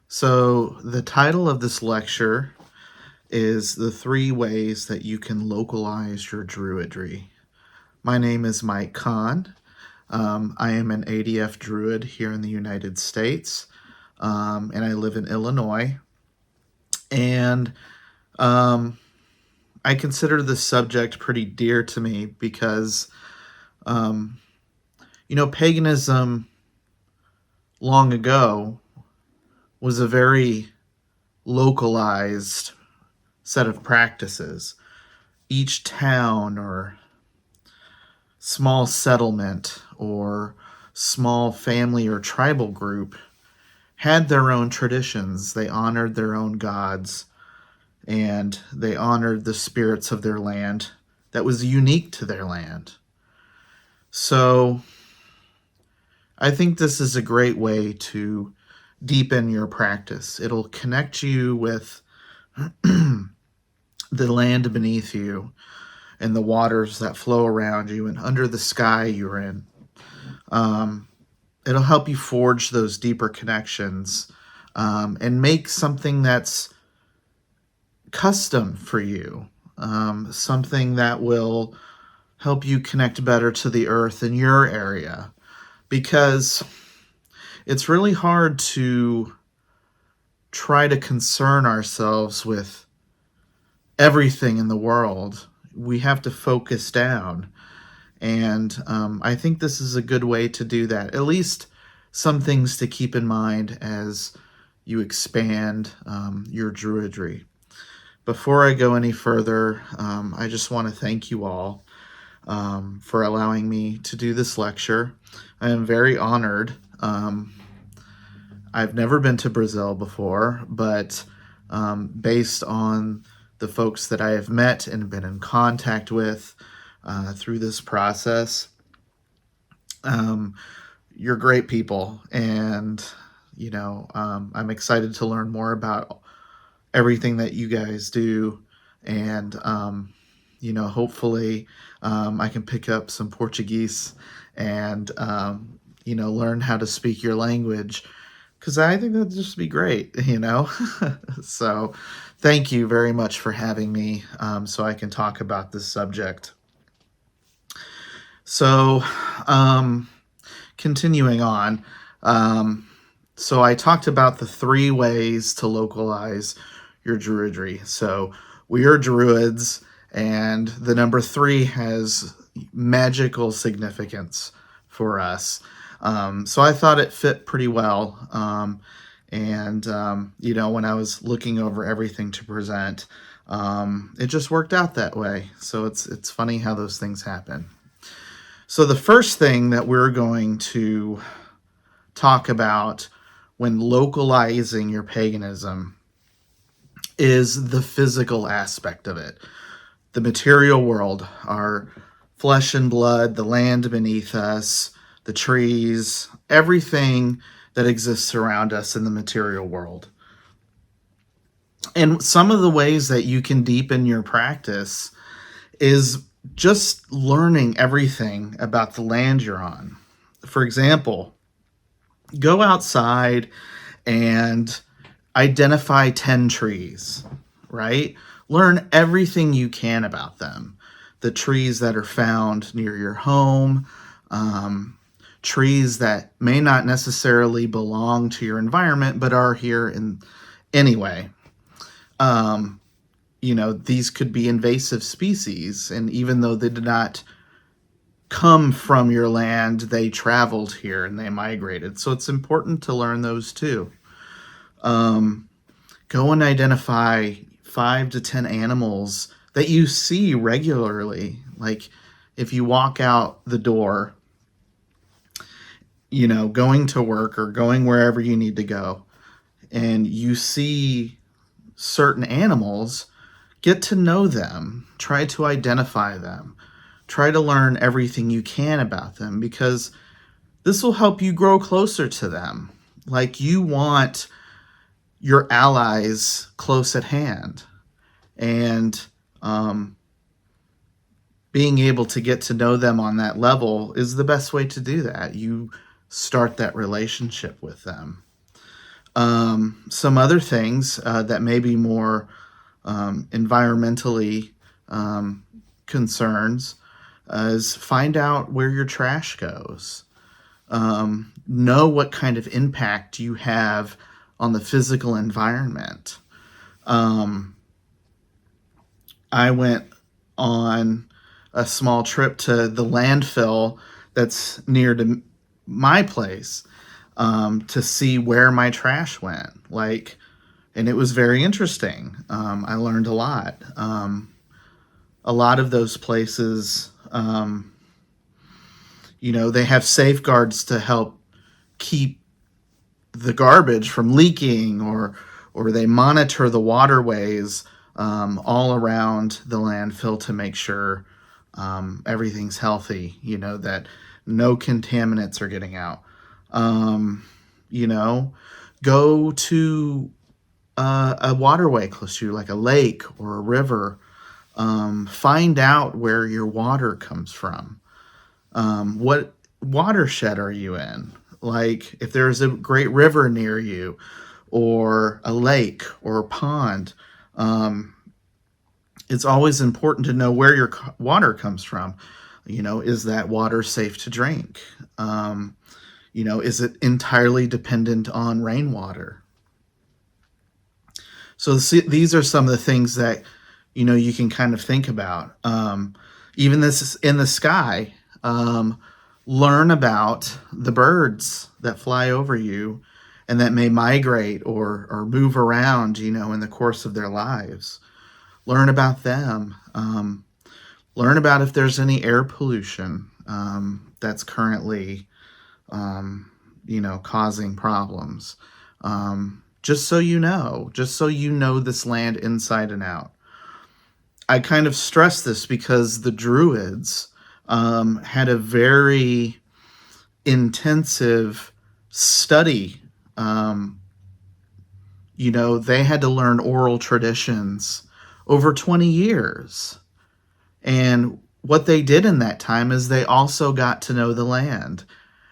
So the title of this lecture is The 3 Ways That You Can Localize Your Druidry. My name is Mike Kann. I am an ADF Druid here in the United States, and I live in Illinois. And I consider this subject pretty dear to me because, paganism long ago was a very localized set of practices. Each town or small settlement or small family or tribal group had their own traditions. They honored their own gods and they honored the spirits of their land that was unique to their land. So I think this is a great way to deepen your practice. It'll connect you with the land beneath you and the waters that flow around you and under the sky you're in. It'll help you forge those deeper connections and make something that's custom for you, something that will help you connect better to the earth in your area, because it's really hard to try to concern ourselves with everything in the world. We have to focus down. And I think this is a good way to do that. At least some things to keep in mind as you expand your druidry. Before I go any further, I just want to thank you all for allowing me to do this lecture. I am very honored. I've never been to Brazil before, but based on the folks that I have met and been in contact with through this process, you're great people, and I'm excited to learn more about everything that you guys do, and hopefully I can pick up some Portuguese and learn how to speak your language, because I think that'd just be great, So thank you very much for having me so I can talk about this subject. So continuing on, so I talked about the 3 ways to localize your druidry. So we are druids, and the number 3 has magical significance for us. So I thought it fit pretty well. When I was looking over everything to present, it just worked out that way. So it's funny how those things happen. So the first thing that we're going to talk about when localizing your paganism is the physical aspect of it. The material world, our flesh and blood, the land beneath us, the trees, everything that exists around us in the material world. And some of the ways that you can deepen your practice is just learning everything about the land you're on. For example, go outside and identify 10 trees, right? Learn everything you can about them. The trees that are found near your home, trees that may not necessarily belong to your environment, but are here in anyway. These could be invasive species, and even though they did not come from your land, they traveled here and they migrated. So it's important to learn those too. Go and identify 5 to 10 animals that you see regularly. Like if you walk out the door, going to work or going wherever you need to go, and you see certain animals, get to know them, try to identify them, try to learn everything you can about them, because this will help you grow closer to them. Like, you want your allies close at hand, and being able to get to know them on that level is the best way to do that. You start that relationship with them. Some other things that may be more environmentally concerns is find out where your trash goes. Know what kind of impact you have on the physical environment. I went on a small trip to the landfill that's near to my place to see where my trash went. And it was very interesting. I learned a lot. A lot of those places, they have safeguards to help keep the garbage from leaking, or they monitor the waterways all around the landfill to make sure everything's healthy, that no contaminants are getting out. Go to a waterway close to you, like a lake or a river. Find out where your water comes from. What watershed are you in? Like, if there's a great river near you, or a lake or a pond, it's always important to know where your water comes from. Is that water safe to drink? Is it entirely dependent on rainwater? So these are some of the things that, you can kind of think about. Even this in the sky, learn about the birds that fly over you and that may migrate or move around, in the course of their lives. Learn about them. Learn about if there's any air pollution that's currently, causing problems. Just so you know this land inside and out. I kind of stress this because the Druids had a very intensive study. They had to learn oral traditions over 20 years. And what they did in that time is they also got to know the land.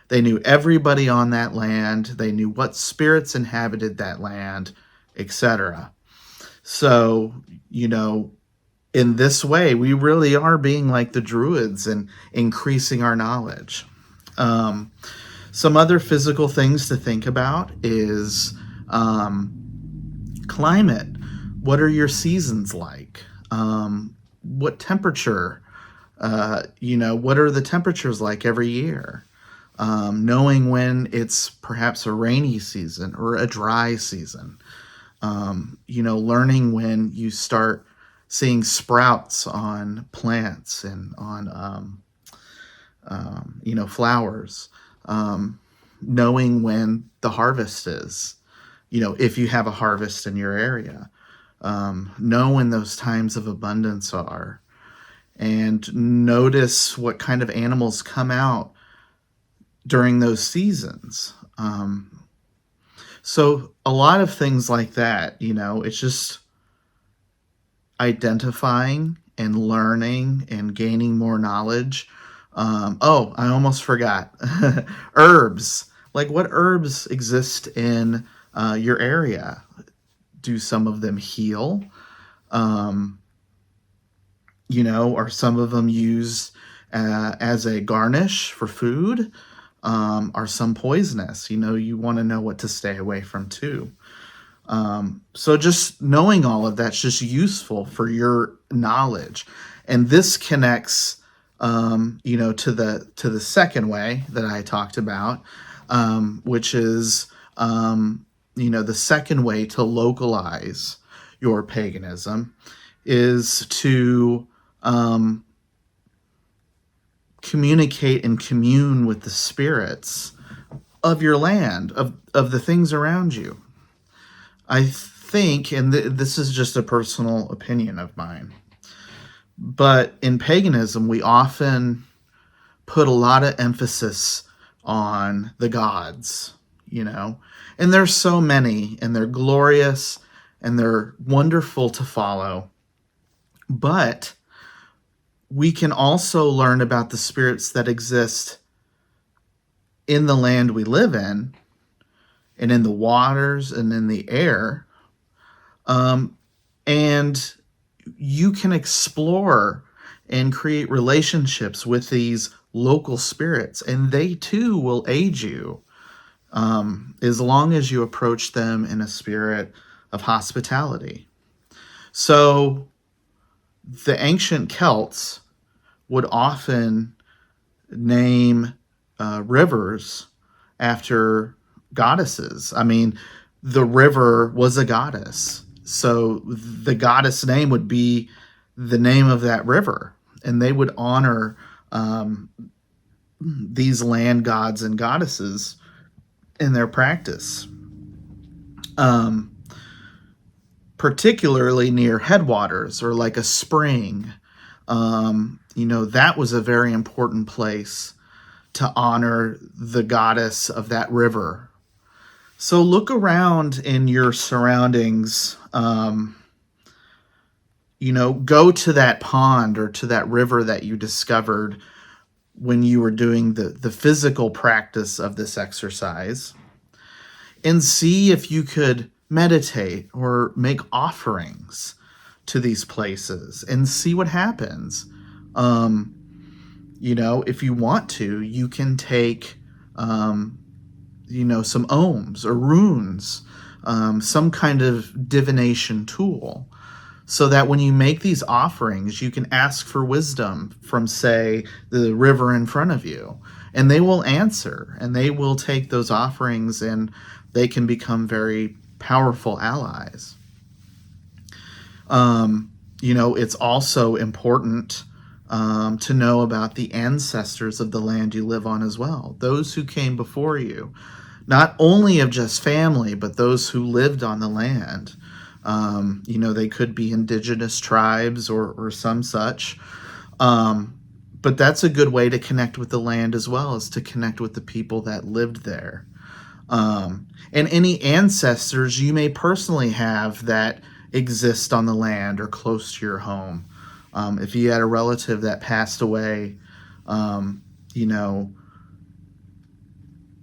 They knew everybody on that land. They knew what spirits inhabited that land, etc. So, in this way, we really are being like the Druids and increasing our knowledge. Some other physical things to think about is climate. What are your seasons like? What temperature? What are the temperatures like every year? Knowing when it's perhaps a rainy season or a dry season. Learning when you start seeing sprouts on plants and on, flowers. Knowing when the harvest is, if you have a harvest in your area. Know when those times of abundance are, and notice what kind of animals come out during those seasons. So a lot of things like that, it's just identifying and learning and gaining more knowledge. I almost forgot. Herbs. Like, what herbs exist in your area? Do some of them heal? Are some of them used as a garnish for food? Are some poisonous? You want to know what to stay away from too. So just knowing all of that's just useful for your knowledge. And this connects, to the second way that I talked about, which is, the second way to localize your paganism is to communicate and commune with the spirits of your land, of the things around you. I think, and this is just a personal opinion of mine, but in paganism, we often put a lot of emphasis on the gods, and there's so many, and they're glorious, and they're wonderful to follow. But we can also learn about the spirits that exist in the land we live in and in the waters and in the air. And you can explore and create relationships with these local spirits, and they too will aid you, as long as you approach them in a spirit of hospitality. So the ancient Celts would often name rivers after goddesses. I mean, the river was a goddess, so the goddess name would be the name of that river, and they would honor these land gods and goddesses in their practice, particularly near headwaters or like a spring. That was a very important place to honor the goddess of that river. So look around in your surroundings. Go to that pond or to that river that you discovered when you were doing the physical practice of this exercise, and see if you could meditate or make offerings to these places and see what happens. If you want to, you can take, some ohms or runes, some kind of divination tool, so that when you make these offerings, you can ask for wisdom from, say, the river in front of you, and they will answer, and they will take those offerings, and they can become very powerful allies. It's also important to know about the ancestors of the land you live on as well, those who came before you, not only of just family, but those who lived on the land. They could be indigenous tribes or some such. But that's a good way to connect with the land as well, as to connect with the people that lived there. And any ancestors you may personally have that exist on the land or close to your home. If you had a relative that passed away,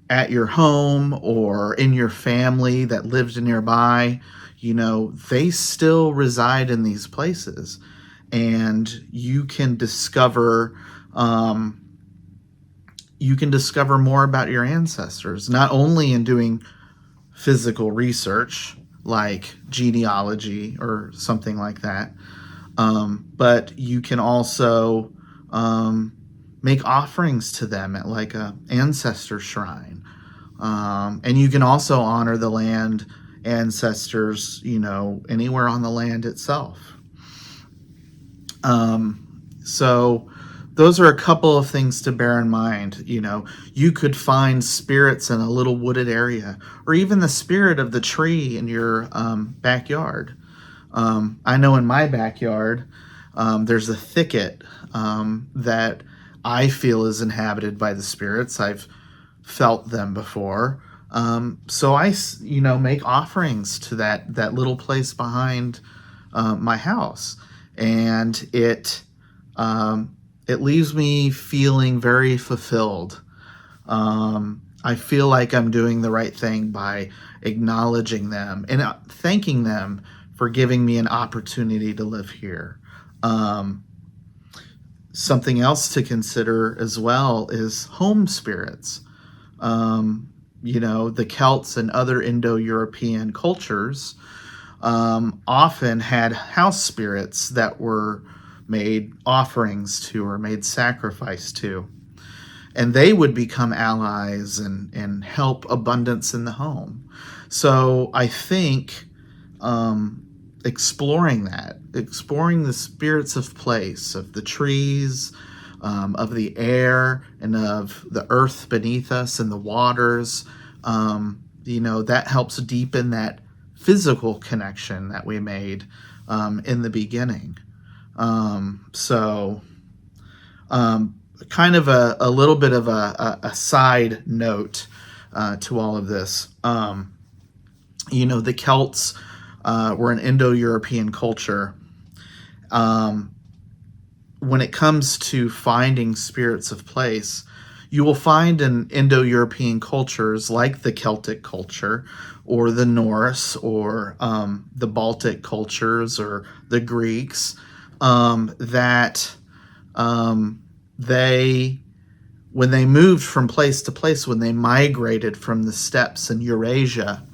at your home or in your family that lived nearby, they still reside in these places, and you can discover more about your ancestors, not only in doing physical research like genealogy or something like that, but you can also make offerings to them at like a ancestor shrine, and you can also honor the land ancestors, anywhere on the land itself. So those are a couple of things to bear in mind. You could find spirits in a little wooded area, or even the spirit of the tree in your backyard. I know in my backyard, there's a thicket that I feel is inhabited by the spirits. I've felt them before. So I, make offerings to that little place behind my house, and it leaves me feeling very fulfilled. I feel like I'm doing the right thing by acknowledging them and thanking them for giving me an opportunity to live here. Something else to consider as well is home spirits. The Celts and other Indo-European cultures often had house spirits that were made offerings to or made sacrifice to. And they would become allies and help abundance in the home. So I think exploring the spirits of place, of the trees, of the air, and of the earth beneath us and the waters, that helps deepen that physical connection that we made in the beginning. Kind of a little bit of a side note to all of this. The Celts were an Indo-European culture. When it comes to finding spirits of place, You will find in Indo-European cultures like the Celtic culture or the Norse or the Baltic cultures or the Greeks that when they moved from place to place, when they migrated from the steppes in Eurasia,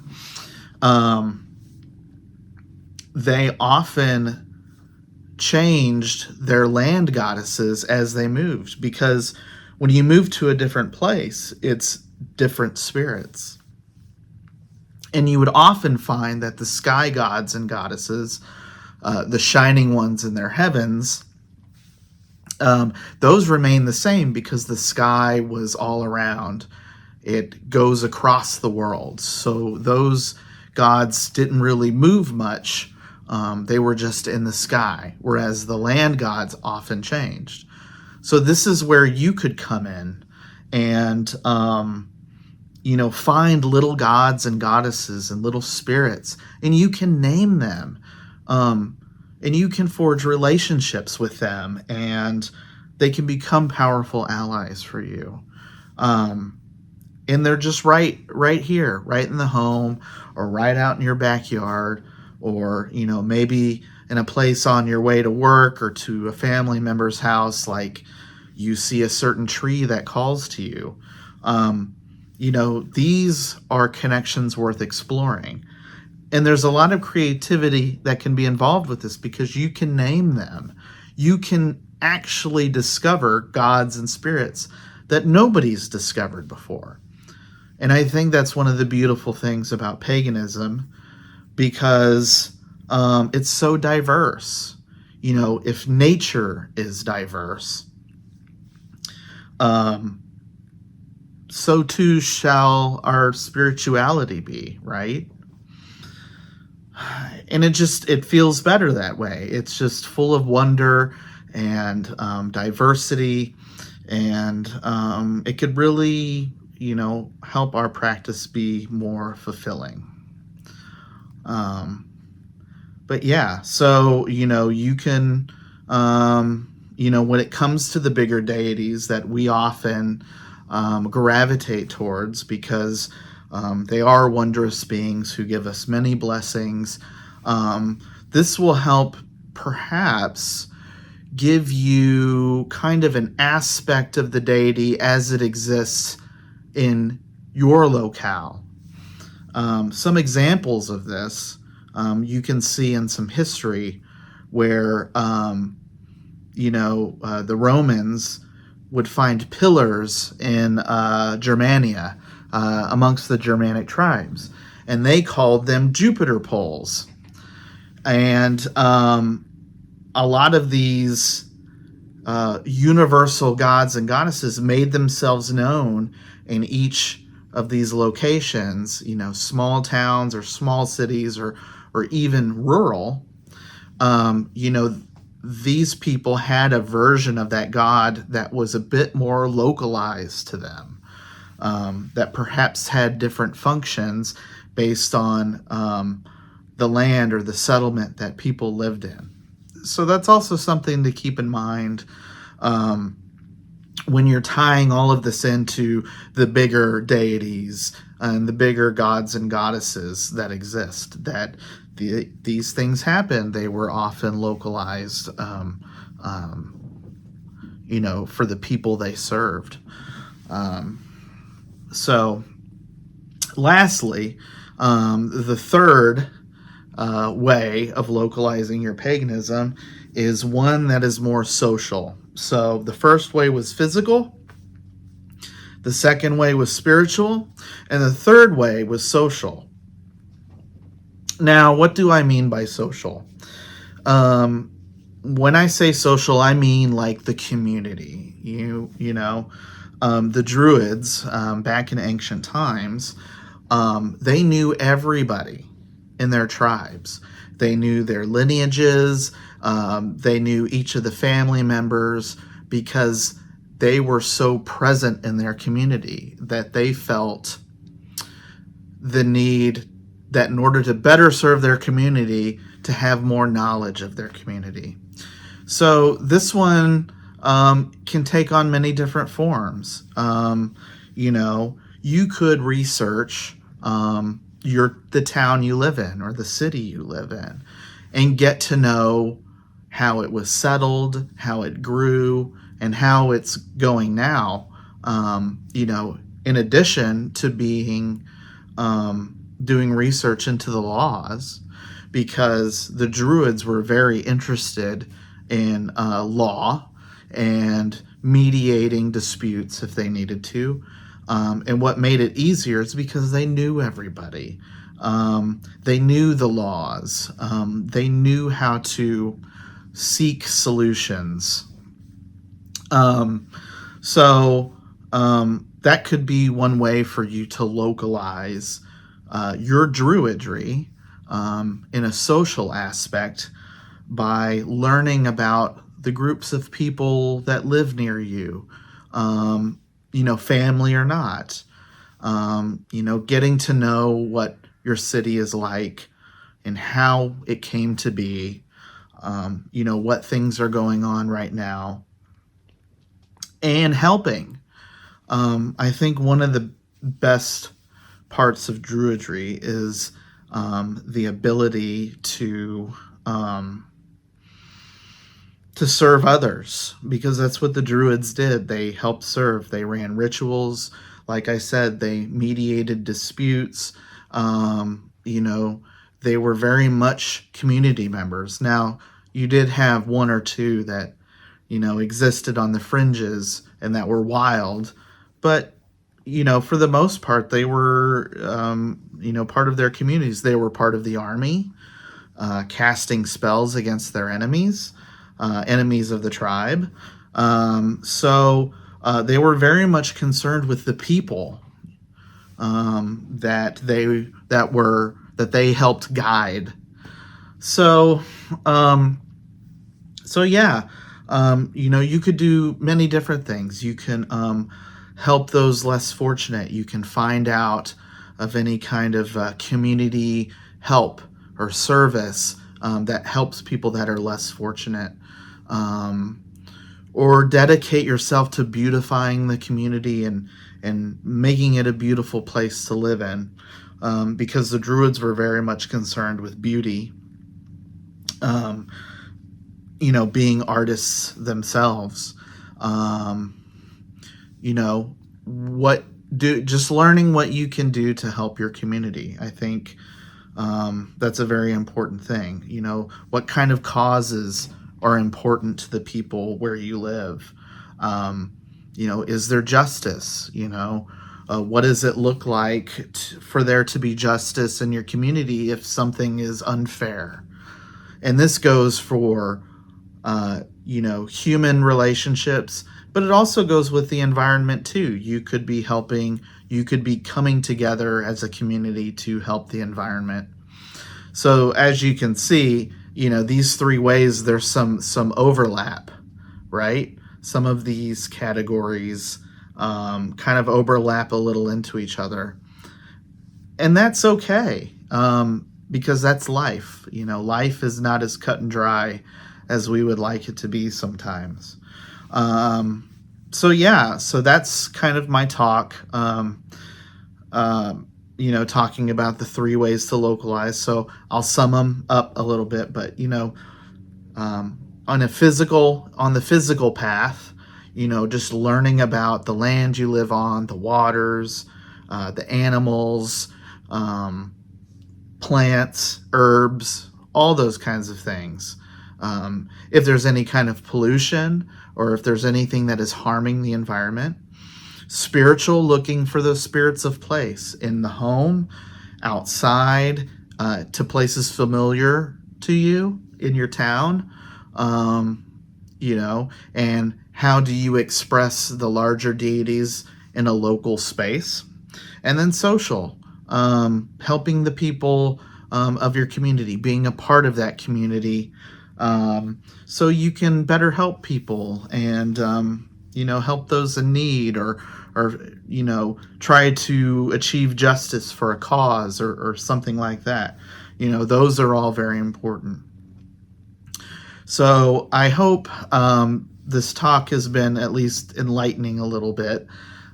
they often changed their land goddesses as they moved, because when you move to a different place, it's different spirits. And you would often find that the sky gods and goddesses, the shining ones in their heavens, those remain the same because the sky was all around. It goes across the world. So those gods didn't really move much. They were just in the sky, whereas the land gods often changed. So this is where you could come in and, find little gods and goddesses and little spirits, and you can name them. And you can forge relationships with them, and they can become powerful allies for you. And they're just right here, right in the home, or right out in your backyard, or, maybe in a place on your way to work or to a family member's house, like you see a certain tree that calls to you. These are connections worth exploring. And there's a lot of creativity that can be involved with this because you can name them. You can actually discover gods and spirits that nobody's discovered before. And I think that's one of the beautiful things about paganism, because it's so diverse. If nature is diverse, so too shall our spirituality be, right? And it feels better that way. It's just full of wonder and diversity, and it could really, help our practice be more fulfilling. But yeah, so, you can, when it comes to the bigger deities that we often gravitate towards, because they are wondrous beings who give us many blessings, this will help perhaps give you kind of an aspect of the deity as it exists in your locale. Some examples of this you can see in some history where, the Romans would find pillars in Germania, amongst the Germanic tribes, and they called them Jupiter poles. And a lot of these universal gods and goddesses made themselves known in each of these locations, small towns or small cities or even rural. These people had a version of that god that was a bit more localized to them, that perhaps had different functions based on the land or the settlement that people lived in. So that's also something to keep in mind when you're tying all of this into the bigger deities and the bigger gods and goddesses that exist, that these things happen. They were often localized, for the people they served. So lastly, the third way of localizing your paganism is one that is more social. So the first way was physical, the second way was spiritual, and the third way was social. Now, what do I mean by social? When I say social, I mean like the community. The Druids, back in ancient times, they knew everybody in their tribes. They knew their lineages. They knew each of the family members, because they were so present in their community that they felt the need that in order to better serve their community, to have more knowledge of their community. So this one can take on many different forms. You could research the town you live in or the city you live in and get to know how it was settled, how it grew, and how it's going now. In addition to being doing research into the laws, because the Druids were very interested in law and mediating disputes if they needed to. And what made it easier is because they knew everybody. They knew the laws. They knew how to seek solutions. That could be one way for you to localize your Druidry in a social aspect by learning about the groups of people that live near you, family or not, getting to know what your city is like and how it came to be, what things are going on right now, and helping. I think one of the best parts of Druidry is the ability to serve others, because that's what the Druids did. They helped serve. They ran rituals. Like I said, they mediated disputes. They were very much community members. Now, you did have one or two that, existed on the fringes and that were wild, but, for the most part, they were, part of their communities. They were part of the army, casting spells against their enemies. Enemies of the tribe. They were very much concerned with the people that they helped guide. You could do many different things. You can help those less fortunate. You can find out of any kind of community help or service that helps people that are less fortunate. Or dedicate yourself to beautifying the community and making it a beautiful place to live in, because the Druids were very much concerned with beauty, being artists themselves. Just learning what you can do to help your community. I think that's a very important thing. What kind of causes are important to the people where you live? Is there justice? What does it look like for there to be justice in your community if something is unfair? And this goes for, human relationships, but it also goes with the environment too. You could be coming together as a community to help the environment. So as you can see, these three ways, there's some overlap, right? Some of these categories kind of overlap a little into each other. And that's okay, because that's life. Life is not as cut and dry as we would like it to be sometimes. So that's kind of my talk. Talking about the three ways to localize. So I'll sum them up a little bit, but, on the physical path, just learning about the land you live on, the waters, the animals, plants, herbs, all those kinds of things. If there's any kind of pollution or if there's anything that is harming the environment. Spiritual, looking for those spirits of place in the home, outside, to places familiar to you in your town, and how do you express the larger deities in a local space? And then social, helping the people of your community, being a part of that community, so you can better help people and, help those in need or try to achieve justice for a cause or something like that. Those are all very important. So I hope this talk has been at least enlightening a little bit.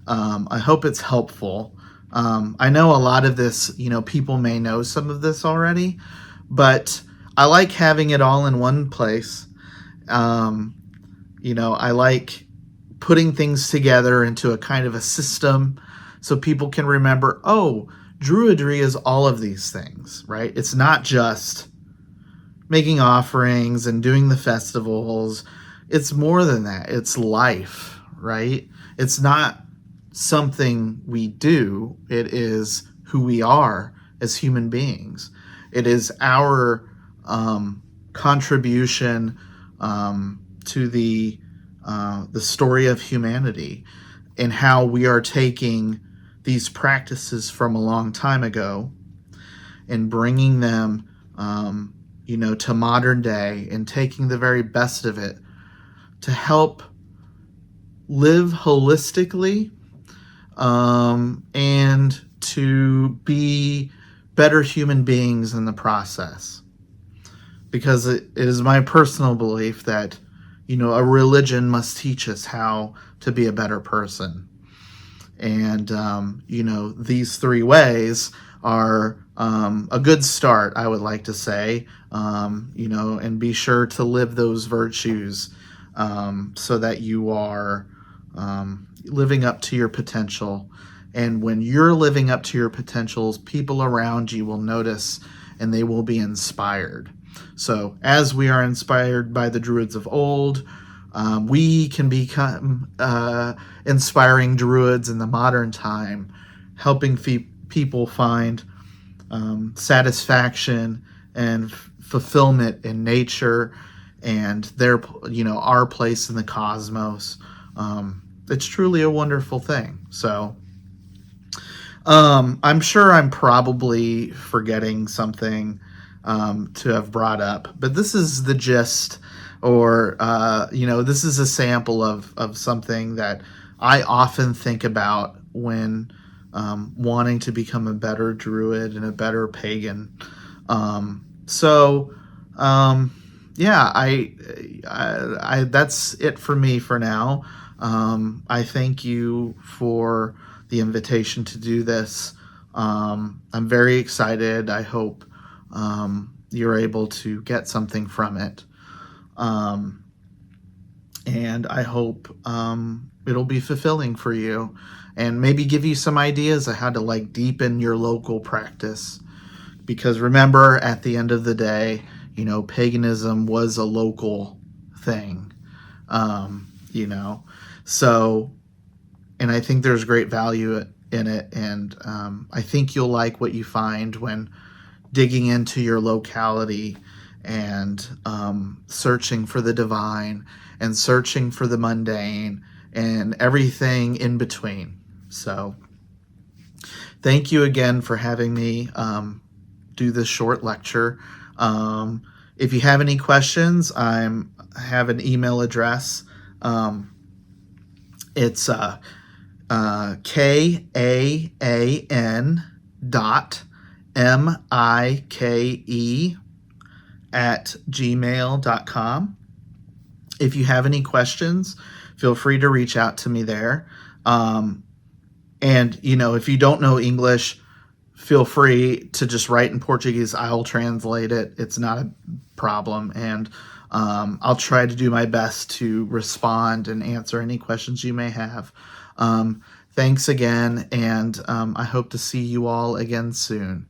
I hope it's helpful. I know a lot of this, people may know some of this already, but I like having it all in one place. I like putting things together into a kind of a system so people can remember, oh, Druidry is all of these things, right? It's not just making offerings and doing the festivals. It's more than that. It's life, right? It's not something we do. It is who we are as human beings. It is our contribution to the story of humanity, and how we are taking these practices from a long time ago and bringing them, to modern day, and taking the very best of it to help live holistically, and to be better human beings in the process. Because it is my personal belief that, a religion must teach us how to be a better person. And, these three ways are a good start, I would like to say, and be sure to live those virtues so that you are living up to your potential. And when you're living up to your potentials, people around you will notice and they will be inspired. So as we are inspired by the Druids of old, we can become inspiring Druids in the modern time, helping people find satisfaction and fulfillment in nature and our place in the cosmos. It's truly a wonderful thing. So I'm sure I'm probably forgetting something to have brought up, but this is the gist, or this is a sample of something that I often think about when wanting to become a better Druid and a better pagan. I that's it for me for now. I thank you for the invitation to do this. I'm very excited. I hope you're able to get something from it. And I hope it'll be fulfilling for you, and maybe give you some ideas of how to deepen your local practice. Because remember, at the end of the day, paganism was a local thing, so, and I think there's great value in it. And I think you'll like what you find when digging into your locality and searching for the divine and searching for the mundane and everything in between. So thank you again for having me do this short lecture. If you have any questions, I have an email address. It's KAAN.MIKE@gmail.com. If you have any questions, feel free to reach out to me there. And, if you don't know English, feel free to just write in Portuguese. I'll translate it. It's not a problem. And I'll try to do my best to respond and answer any questions you may have. Thanks again, and I hope to see you all again soon.